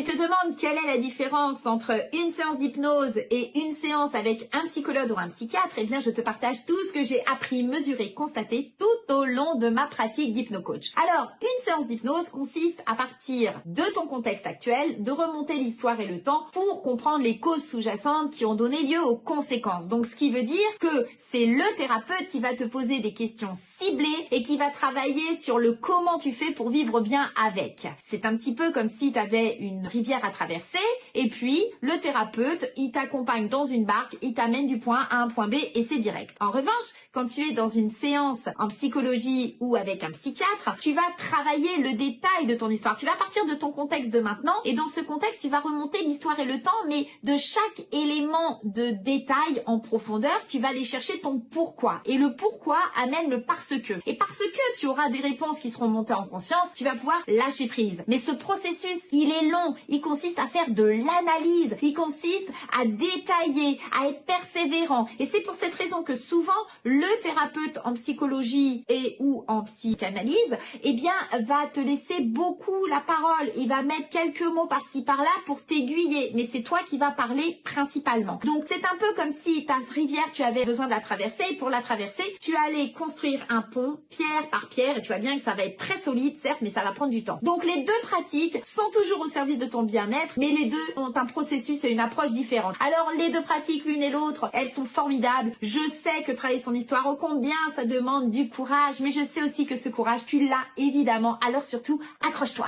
Je te demande quelle est la différence entre une séance d'hypnose et une séance avec un psychologue ou un psychiatre. Eh bien, je te partage tout ce que j'ai appris, mesuré, constaté tout au long de ma pratique d'hypnocoach. Alors, une séance d'hypnose consiste à partir de ton contexte actuel, de remonter l'histoire et le temps pour comprendre les causes sous-jacentes qui ont donné lieu aux conséquences. Donc, ce qui veut dire que c'est le thérapeute qui va te poser des questions ciblées et qui va travailler sur le comment tu fais pour vivre bien avec. C'est un petit peu comme si tu avais une rivière à traverser et puis le thérapeute, il t'accompagne dans une barque, il t'amène du point A à un point B et c'est direct. En revanche, quand tu es dans une séance en psychologie ou avec un psychiatre, tu vas travailler le détail de ton histoire. Tu vas partir de ton contexte de maintenant et dans ce contexte, tu vas remonter l'histoire et le temps, mais de chaque élément de détail en profondeur, tu vas aller chercher ton pourquoi. Et le pourquoi amène le parce que. Et parce que tu auras des réponses qui seront montées en conscience, tu vas pouvoir lâcher prise. Mais ce processus, il est long. Il consiste à faire de l'analyse. Il consiste à détailler, à être persévérant. Et c'est pour cette raison que souvent, le thérapeute en psychologie et ou en psychanalyse, eh bien, va te laisser beaucoup la parole. Il va mettre quelques mots par-ci par-là pour t'aiguiller. Mais c'est toi qui vas parler principalement. Donc, c'est un peu comme si ta rivière, tu avais besoin de la traverser. Et pour la traverser, tu allais construire un pont, pierre par pierre. Et tu vois bien que ça va être très solide, certes, mais ça va prendre du temps. Donc, les deux pratiques sont toujours au service de ton bien-être, mais les deux ont un processus et une approche différente. Alors, les deux pratiques, l'une et l'autre, elles sont formidables. Je sais que travailler son histoire, ô combien ça demande du courage, mais je sais aussi que ce courage, tu l'as évidemment. Alors surtout, accroche-toi.